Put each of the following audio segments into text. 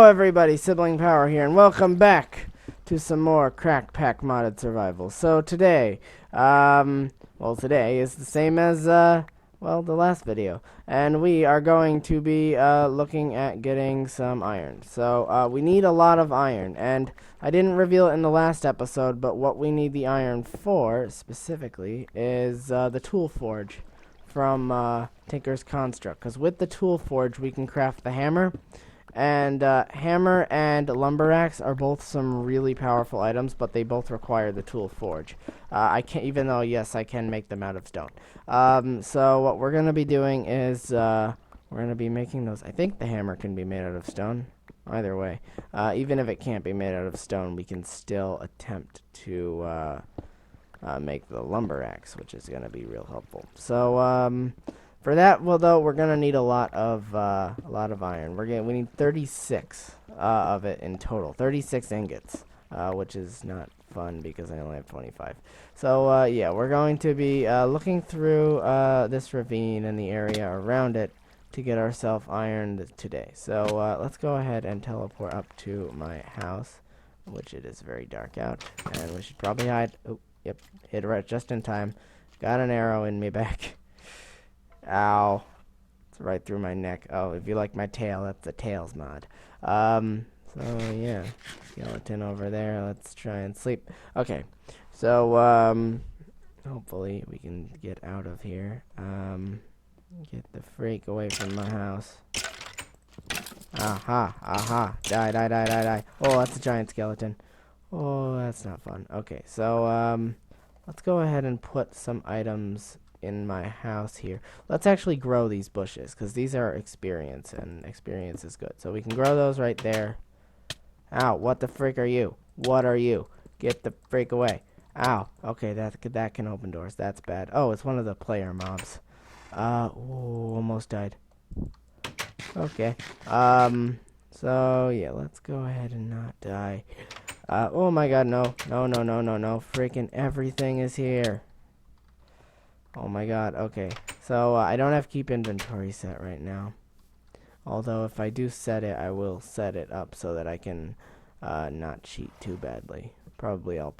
everybody, Sibling Power here, and welcome back to some more Crackpack modded survival. So today, today is the same as, the last video, and we are going to be, looking at getting some iron. So, we need a lot of iron, and I didn't reveal it in the last episode, but what we need the iron for, specifically, is, the tool forge from, Tinker's Construct, because with the tool forge, we can craft the hammer. And hammer and lumber axe are both some really powerful items, but they both require the tool forge. I can't, even though yes, I can make them out of stone. So what we're gonna be doing is we're gonna be making those. I think the hammer can be made out of stone. Either way, even if it can't be made out of stone, we can still attempt to make the lumber axe, which is gonna be real helpful. So for that, we're gonna need a lot of iron. We need 36 of it in total, 36 ingots, which is not fun because I only have 25. So yeah, we're going to be looking through this ravine and the area around it to get ourselves iron today. So let's go ahead and teleport up to my house, which it is very dark out, and we should probably hide. Oh, yep, hit right just in time. Got an arrow in me back. Ow. It's right through my neck. Oh, if you like my tail, that's the tails mod. So yeah. Skeleton over there. Let's try and sleep. Okay. So, hopefully we can get out of here. Get the freak away from my house. Aha. Aha. Die, die, die, die, die. Oh, that's a giant skeleton. Oh, that's not fun. Okay, so, let's go ahead and put some items in my house here. Let's actually grow these bushes, because these are experience, and experience is good. So we can grow those right there. Ow, what the frick are you? What are you? Get the freak away. Ow. Okay, that can open doors. That's bad. Oh, it's one of the player mobs. Ooh, almost died. Okay. So yeah, let's go ahead and not die. Oh my god, no. No, no, no, no, no. Freaking everything is here. Oh my god, okay. So, I don't have keep inventory set right now. Although, if I do set it, I will set it up so that I can not cheat too badly. Probably I'll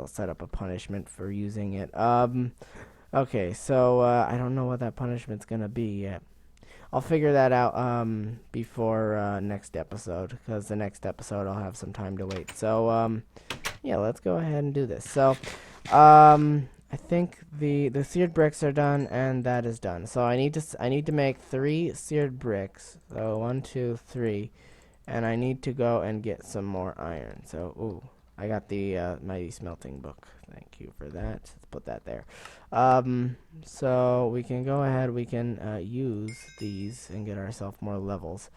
set up a punishment for using it. Okay, so, I don't know what that punishment's gonna be yet. I'll figure that out, before, next episode, because the next episode I'll have some time to wait. So, yeah, let's go ahead and do this. So, I think the seared bricks are done, and that is done. So I need to make 3 seared bricks. So 1, 2, 3, and I need to go and get some more iron. So ooh, I got the mighty smelting book. Thank you for that. Let's put that there. So we can go ahead. We can use these and get ourselves more levels.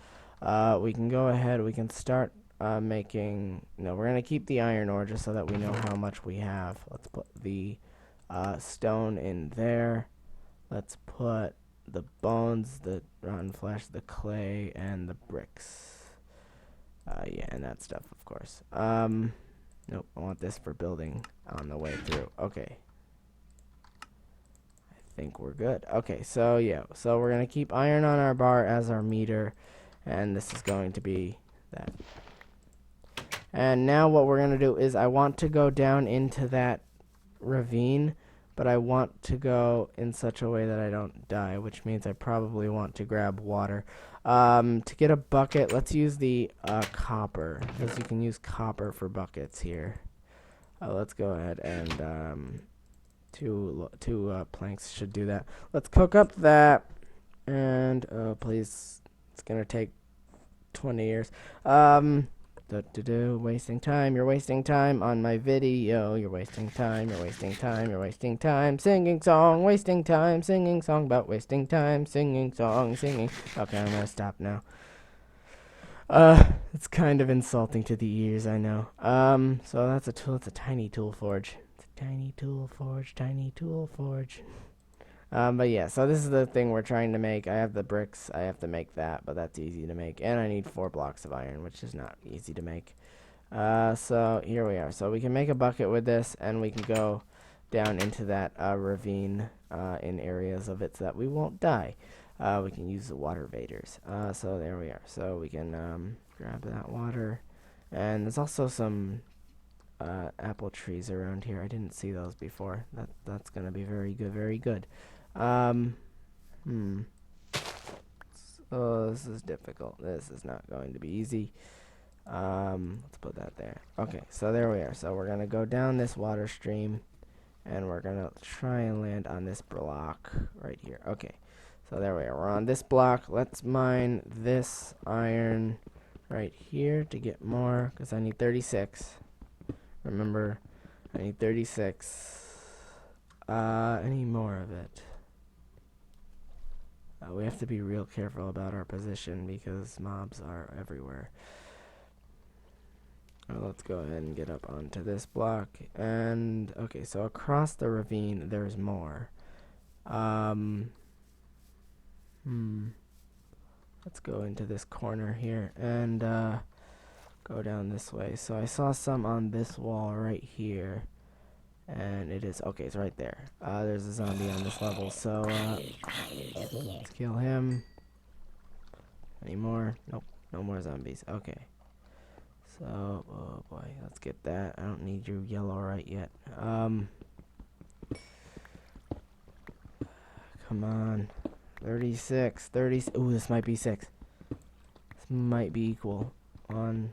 We can go ahead. We can start making. No, we're gonna keep the iron ore just so that we know how much we have. Let's put the stone in there. Let's put the bones, the rotten flesh, the clay, and the bricks. Yeah, and that stuff, of course. Nope, I want this for building on the way through. Okay. I think we're good. Okay, so yeah, so we're gonna keep iron on our bar as our meter, and this is going to be that. And now what we're gonna do is I want to go down into that ravine, but I want to go in such a way that I don't die, which means I probably want to grab water. To get a bucket, let's use the copper, because you can use copper for buckets here. Let's go ahead and two planks should do that. Let's cook up that, and please, it's gonna take 20 years. Wasting time. You're wasting time on my video. You're wasting time. You're wasting time. You're wasting time. Singing song. Wasting time. Singing song about wasting time. Singing song. Singing. Okay, I'm gonna stop now. It's kind of insulting to the ears, I know. So that's a tool. It's a tiny tool forge. It's a tiny tool forge. Tiny tool forge. But yeah, so this is the thing we're trying to make. I have the bricks. I have to make that, but that's easy to make. And I need 4 blocks of iron, which is not easy to make. So here we are. So we can make a bucket with this, and we can go down into that ravine in areas of it so that we won't die. We can use the water vaders. So there we are. So we can grab that water. And there's also some apple trees around here. I didn't see those before. That's gonna be very good, very good. Um, hmm. Oh, this is difficult. This is not going to be easy. Let's put that there. Okay, so there we are. So we're gonna go down this water stream, and we're gonna try and land on this block right here. Okay, so there we are. We're on this block. Let's mine this iron right here to get more, because I need 36. Remember, I need 36. I need more of it. We have to be real careful about our position because mobs are everywhere. Let's go ahead and get up onto this block. And, okay, so across the ravine, there's more. Let's go into this corner here and go down this way. So I saw some on this wall right here. And it is, okay, it's right there. There's a zombie on this level, so let's kill him. Any more? Nope, no more zombies. Okay. So, oh boy, let's get that. I don't need your yellow right yet. Come on. 36, 30. Ooh, this might be 6. This might be equal. 1,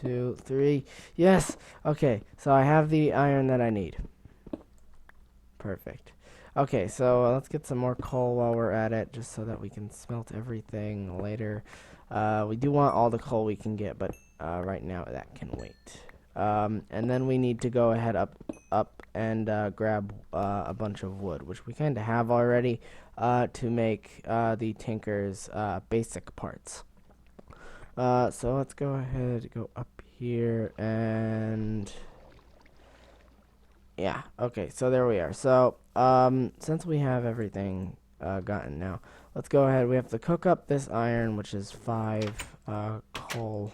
2, 3. Yes! Okay, so I have the iron that I need. Perfect. Okay, so let's get some more coal while we're at it, just so that we can smelt everything later. We do want all the coal we can get, but right now that can wait. And then we need to go ahead up and grab a bunch of wood, which we kind of have already, to make the Tinker's basic parts. So let's go ahead, go up here, and yeah, okay, so there we are. So, since we have everything gotten now, let's go ahead. We have to cook up this iron, which is 5 coal.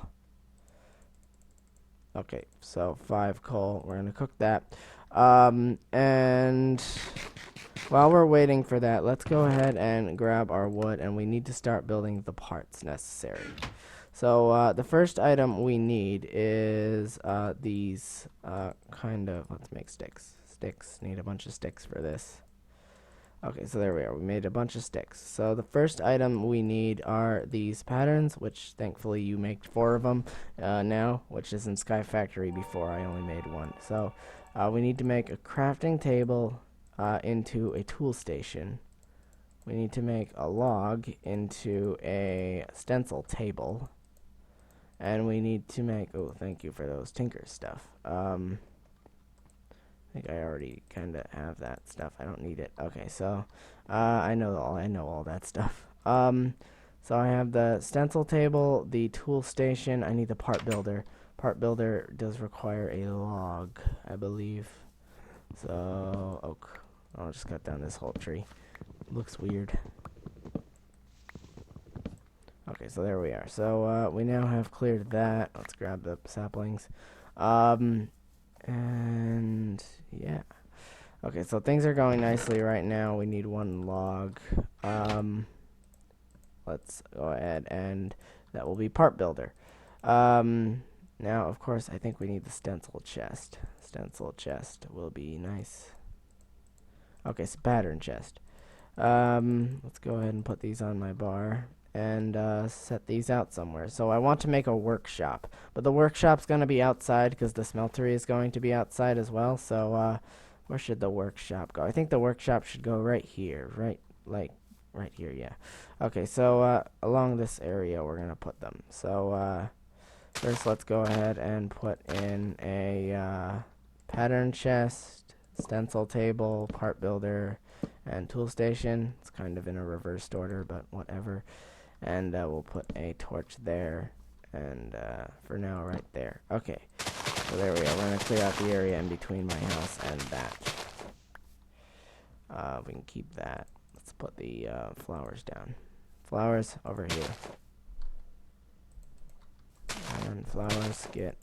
Okay, so 5 coal. We're going to cook that. And while we're waiting for that, let's go ahead and grab our wood, and we need to start building the parts necessary. So the first item we need is these kind of, let's make sticks. Sticks, need a bunch of sticks for this. Okay, so there we are. We made a bunch of sticks. So the first item we need are these patterns, which thankfully you make 4 of them now, which is in Sky Factory. Before I only made 1. So we need to make a crafting table into a tool station. We need to make a log into a stencil table. And we need to make, oh, thank you for those Tinker stuff. I think I already kind of have that stuff. I don't need it. Okay, so I know all that stuff. So I have the stencil table, the tool station. I need the part builder. Part builder does require a log, I believe. So oak. I'll just cut down this whole tree. Looks weird. Okay, so there we are. So we now have cleared that. Let's grab the saplings. And yeah. Okay, so things are going nicely right now. We need 1 log. Let's go ahead, and that will be part builder. Now, of course, I think we need the stencil chest. Stencil chest will be nice. Okay, so pattern chest. Let's go ahead and put these on my bar and set these out somewhere. So I want to make a workshop, but the workshop's going to be outside because the smeltery is going to be outside as well. So where should the workshop go? I think the workshop should go right here, right here, yeah. Okay, so along this area we're going to put them. So first let's go ahead and put in a pattern chest, stencil table, part builder, and tool station. It's kind of in a reversed order, but whatever. And we'll put a torch there, and for now right there. Okay, so there we are. We're going to clear out the area in between my house and that. We can keep that. Let's put the flowers down. Flowers over here. And flowers, get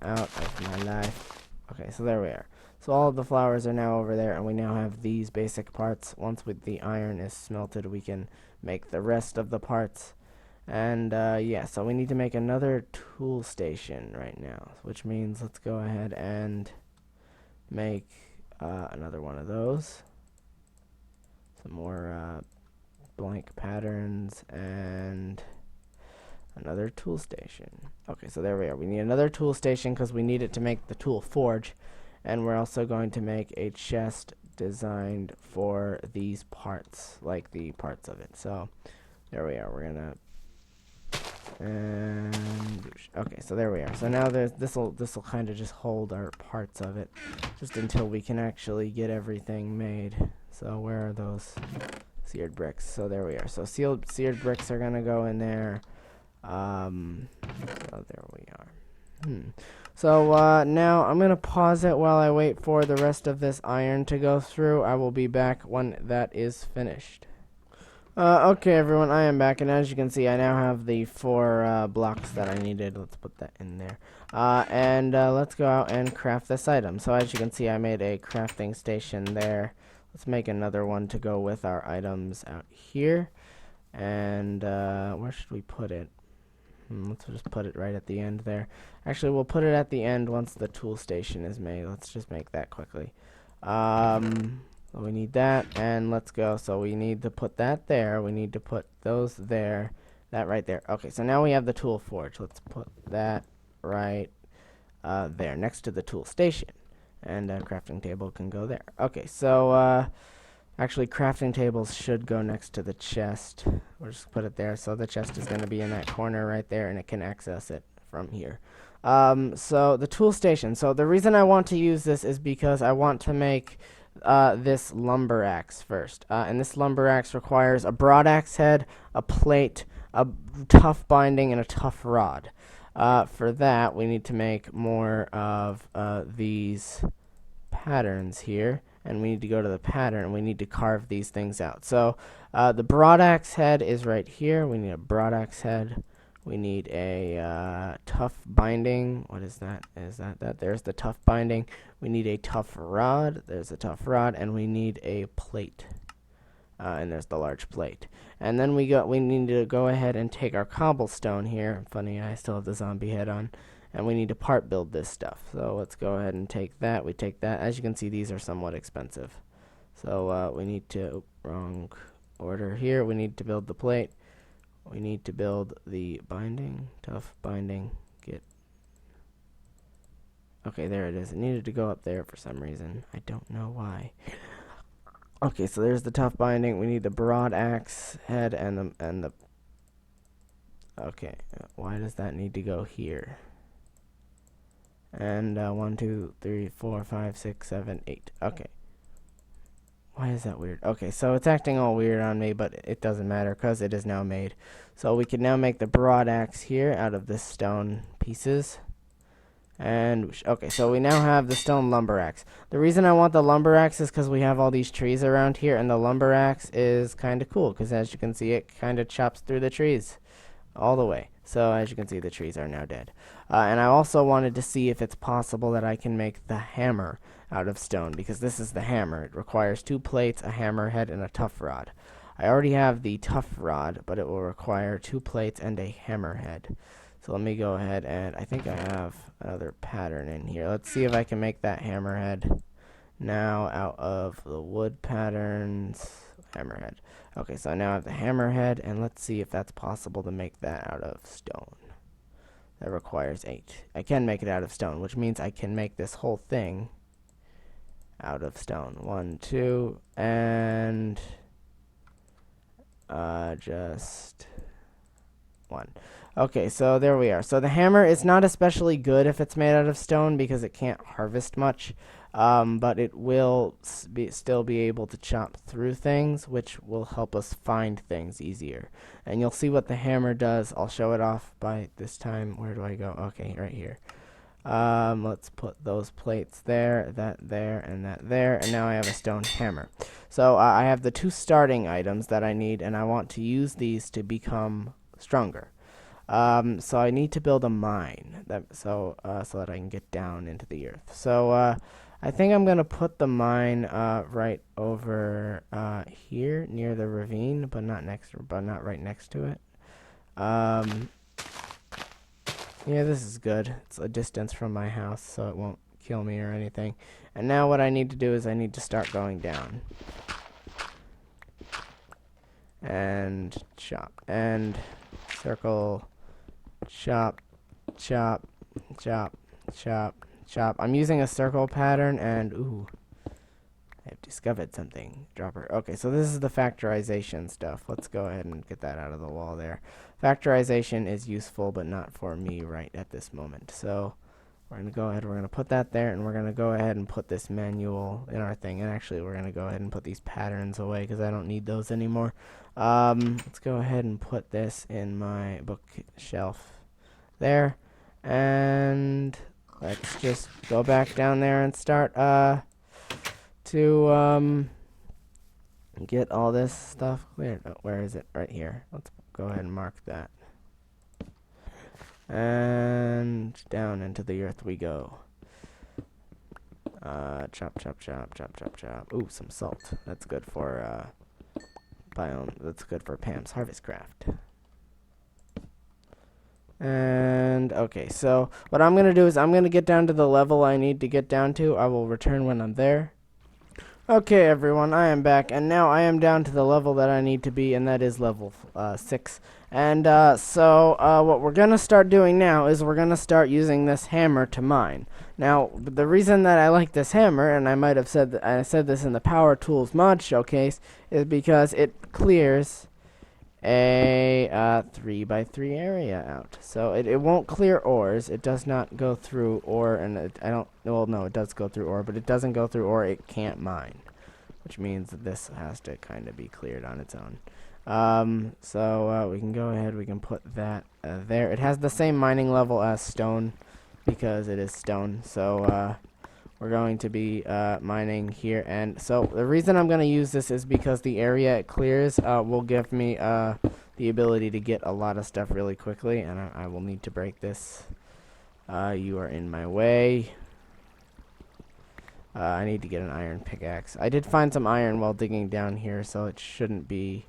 out of my life. Okay, so there we are. So all of the flowers are now over there, and we now have these basic parts. Once with the iron is smelted, we can make the rest of the parts. And yeah, so we need to make another tool station right now, which means let's go ahead and make another one of those. Some more blank patterns and another tool station. Okay, so there we are. We need another tool station because we need it to make the tool forge. And we're also going to make a chest designed for these parts, like the parts of it. So there we are. We're gonna and okay, so there we are. So now this will kind of just hold our parts of it, just until we can actually get everything made. So where are those seared bricks? So there we are. So seared bricks are gonna go in there. So there we are. So now I'm gonna pause it while I wait for the rest of this iron to go through. I will be back when that is finished. Okay, everyone, I am back, and as you can see, I now have the 4 blocks that I needed. Let's put that in there. And let's go out and craft this item. So as you can see, I made a crafting station there. Let's make another one to go with our items out here. And where should we put it? Let's just put it right at the end there. Actually, we'll put it at the end once the tool station is made. Let's just make that quickly. We need that, and let's go. So we need to put that there. We need to put those there. That right there. Okay, so now we have the tool forge. Let's put that right there, next to the tool station. And a crafting table can go there. Okay, so actually, crafting tables should go next to the chest. We'll just put it there. So the chest is going to be in that corner right there, and it can access it from here. So the tool station. So the reason I want to use this is because I want to make this lumber axe first. And this lumber axe requires a broad axe head, a plate, a tough binding, and a tough rod. For that, we need to make more of these patterns here. And we need to go to the pattern, and we need to carve these things out. So the broad axe head is right here. We need a broad axe head. We need a tough binding. What is that? Is that? There's the tough binding. We need a tough rod. There's a tough rod, and we need a plate. And there's the large plate. And then we need to go ahead and take our cobblestone here. Funny, I still have the zombie head on. And we need to part build this stuff. So let's go ahead and take that. We take that. As you can see, these are somewhat expensive. So we need to, wrong order here. We need to build the plate. We need to build the binding, tough binding, okay, there it is. It needed to go up there for some reason. I don't know why. Okay, so there's the tough binding. We need the broad axe head and the okay, why does that need to go here? And 1, 2, 3, 4, 5, 6, 7, 8. Okay. Why is that weird? Okay, so it's acting all weird on me, but it doesn't matter because it is now made. So we can now make the broad axe here out of the stone pieces. And, okay, so we now have the stone lumber axe. The reason I want the lumber axe is because we have all these trees around here, and the lumber axe is kind of cool because, as you can see, it kind of chops through the trees all the way. So, as you can see, the trees are now dead. And I also wanted to see if it's possible that I can make the hammer out of stone, because this is the hammer. It requires 2 plates, a hammerhead, and a tough rod. I already have the tough rod, but it will require 2 plates and a hammerhead. So let me go ahead, and I think I have another pattern in here. Let's see if I can make that hammerhead now out of the wood patterns. Hammerhead. Okay, so now I have the hammerhead, and let's see if that's possible to make that out of stone. That requires 8. I can make it out of stone, which means I can make this whole thing out of stone. 1, 2, and just 1. Okay, so there we are. So the hammer is not especially good if it's made out of stone because it can't harvest much, but it will still be able to chop through things, which will help us find things easier. And you'll see what the hammer does. I'll show it off by this time. Where do I go? Okay, right here. Let's put those plates there, that there, and that there, and now I have a stone hammer. So I have the 2 starting items that I need, and I want to use these to become stronger. So I need to build a mine, so that I can get down into the earth. So I think I'm gonna put the mine right over here near the ravine, but not right next to it. Um, yeah, this is good. It's a distance from my house, so it won't kill me or anything. And now what I need to do is I need to start going down. And chop. And circle. Chop. Chop. Chop. Chop. Chop. I'm using a circle pattern, and ooh, I've discovered something. Dropper. Okay, so this is the factorization stuff. Let's go ahead and get that out of the wall there. Factorization is useful, but not for me right at this moment. So we're going to go ahead, we're going to put that there, and we're going to go ahead and put this manual in our thing. And actually, we're going to go ahead and put these patterns away because I don't need those anymore. Let's go ahead and put this in my bookshelf there. And let's just go back down there and start to get all this stuff cleared. Oh, where is it? Right here. Let's go ahead and mark that. And down into the earth we go. Chop, chop, chop, chop, chop, chop. Ooh, some salt. That's good for biome. That's good for Pam's harvest craft. And okay, so what I'm gonna do is I'm gonna get down to the level I need to get down to. I will return when I'm there. Okay, everyone, I am back, and now I am down to the level that I need to be, and that is level 6. And so what we're going to start doing now is we're going to start using this hammer to mine. Now, the reason that I like this hammer, and I might have said I said this in the Power Tools mod showcase, is because it clears a 3x3 area out. So it won't clear ores. It does not go through ore, and no, it does go through ore, but it doesn't go through ore. It can't mine, which means that this has to kind of be cleared on its own. So we can go ahead. We can put that there. It has the same mining level as stone because it is stone. So we're going to be mining here, and so the reason I'm going to use this is because the area it clears will give me the ability to get a lot of stuff really quickly, and I will need to break this. You are in my way. I need to get an iron pickaxe. I did find some iron while digging down here, so it shouldn't be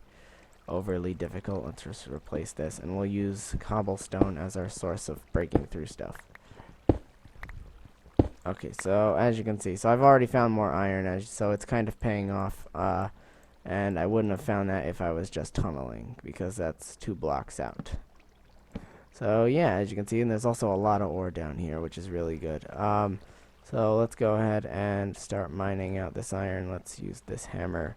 overly difficult. Let's just replace this, and we'll use cobblestone as our source of breaking through stuff. Okay, so as you can see, so I've already found more iron, so it's kind of paying off, and I wouldn't have found that if I was just tunneling, because that's 2 blocks out. So yeah, as you can see, and there's also a lot of ore down here, which is really good. So let's go ahead and start mining out this iron. Let's use this hammer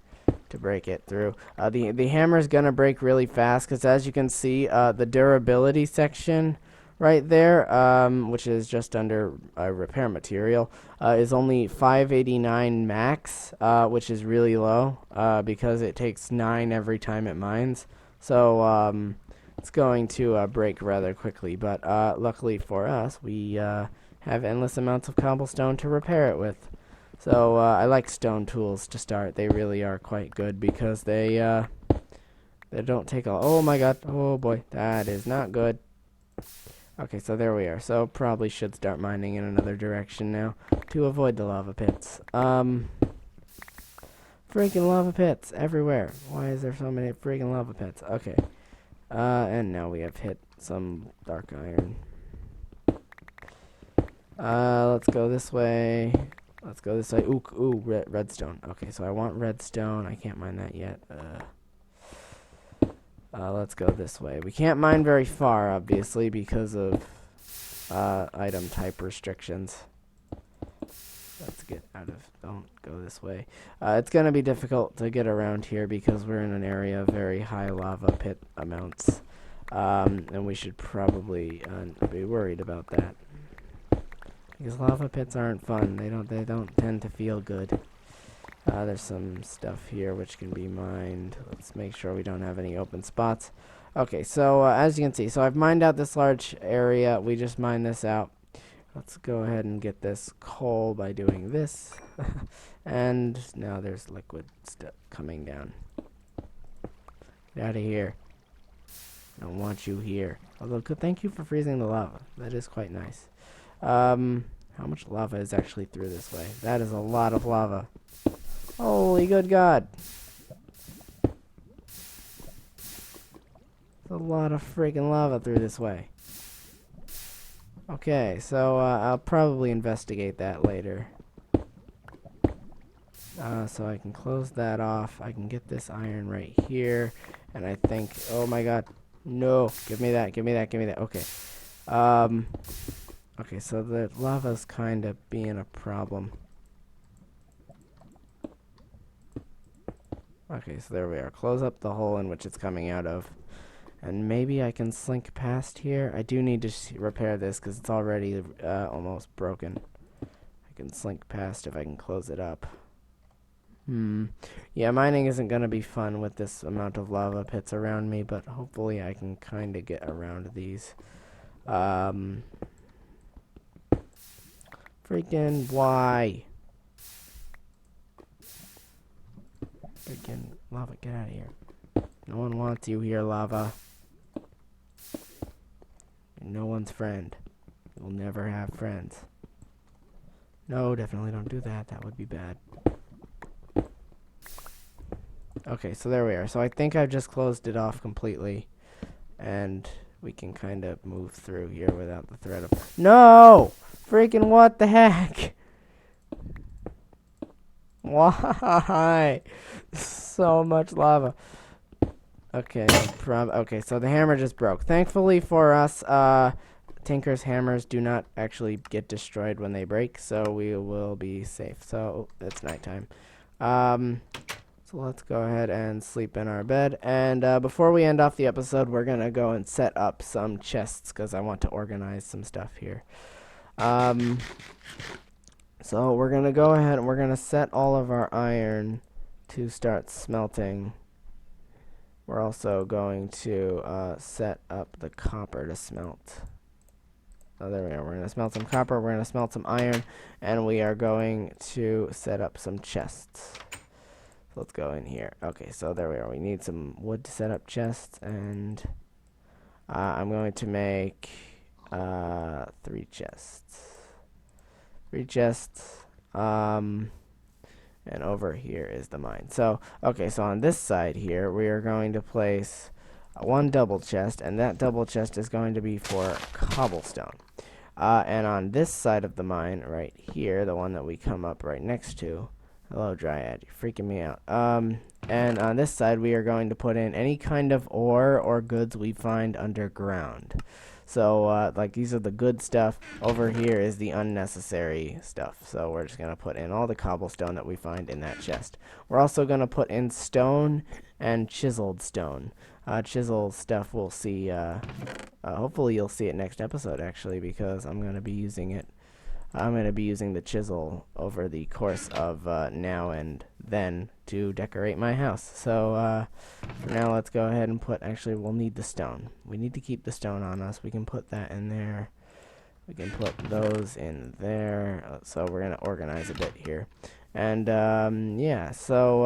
to break it through. The hammer is going to break really fast, because as you can see, the durability section right there, which is just under repair material, is only 589 max, which is really low, because it takes 9 every time it mines. So it's going to break rather quickly, but luckily for us, we have endless amounts of cobblestone to repair it with. So I like stone tools to start. They really are quite good because they don't take a... Oh my god, oh boy, that is not good. Okay, so there we are. So probably should start mining in another direction now to avoid the lava pits. Freaking lava pits everywhere. Why is there so many freaking lava pits? Okay. And now we have hit some dark iron. Let's go this way. Let's go this way. Ooh, redstone. Okay, so I want redstone. I can't mine that yet. Let's go this way. We can't mine very far, obviously, because of item type restrictions. Let's get out of... Don't go this way. It's going to be difficult to get around here because we're in an area of very high lava pit amounts. And we should probably be worried about that. Because lava pits aren't fun. They don't tend to feel good. There's some stuff here which can be mined. Let's make sure we don't have any open spots. Okay, so as you can see, so I've mined out this large area. We just mined this out. Let's go ahead and get this coal by doing this. And now there's liquid stuff coming down. Get out of here. I don't want you here. Although, thank you for freezing the lava. That is quite nice. How much lava is actually through this way? That is a lot of lava. Holy good God. There's a lot of freaking lava through this way. Okay, so I'll probably investigate that later. So I can close that off. I can get this iron right here. And I think, oh my god, no, give me that, give me that, give me that. Okay. Okay, so the lava's kind of being a problem. Okay, so there we are. Close up the hole in which it's coming out of. And maybe I can slink past here. I do need to repair this because it's already almost broken. I can slink past if I can close it up. Yeah, mining isn't going to be fun with this amount of lava pits around me, but hopefully I can kind of get around these. Freaking why? Freaking lava, get out of here. No one wants you here, lava. You're no one's friend. You'll never have friends. No, definitely don't do that. That would be bad. Okay, so there we are. So I think I've just closed it off completely. And we can kind of move through here without the threat of... No! Freaking what the heck? Why? So much lava. Okay, okay, so the hammer just broke. Thankfully for us, Tinker's hammers do not actually get destroyed when they break, so we will be safe. So it's nighttime. So let's go ahead and sleep in our bed. And before we end off the episode, we're gonna go and set up some chests because I want to organize some stuff here. So we're gonna go ahead and we're gonna set all of our iron to start smelting. We're also going to set up the copper to smelt. Oh, there we are. We're going to smelt some copper, we're going to smelt some iron, and we are going to set up some chests. So let's go in here. Okay, so there we are. We need some wood to set up chests, and I'm going to make 3 chests. 3 chests. And over here is the mine. So, okay, so on this side here, we are going to place 1 double chest, and that double chest is going to be for cobblestone. And on this side of the mine, right here, the one that we come up right next to, hello, Dryad, you're freaking me out. And on this side, we are going to put in any kind of ore or goods we find underground. So, like, these are the good stuff. Over here is the unnecessary stuff. So we're just going to put in all the cobblestone that we find in that chest. We're also going to put in stone and chiseled stone. Chisel stuff we'll see, hopefully you'll see it next episode, actually, because I'm going to be using it. I'm going to be using the chisel over the course of now and then to decorate my house. So for now, let's go ahead and put, actually, we'll need the stone. We need to keep the stone on us. We can put that in there. We can put those in there. So we're going to organize a bit here. And yeah, so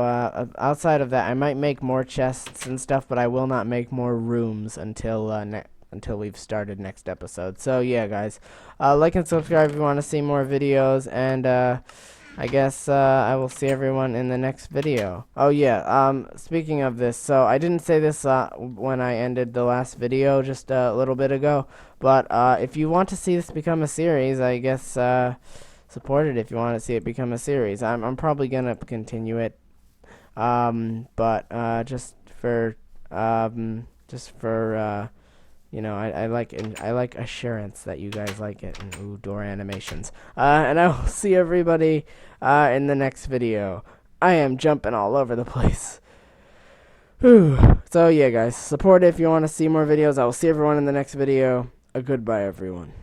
outside of that, I might make more chests and stuff, but I will not make more rooms until we've started next episode. So yeah, guys, like and subscribe if you want to see more videos, and I guess I will see everyone in the next video. Oh yeah, speaking of this, so I didn't say this when I ended the last video just a little bit ago, but if you want to see this become a series, I guess support it if you want to see it become a series. I'm probably gonna continue it, but just for you know, I like assurance that you guys like it. And ooh, door animations. And I will see everybody in the next video. I am jumping all over the place. Whew. So yeah, guys, support it if you want to see more videos. I will see everyone in the next video. A goodbye, everyone.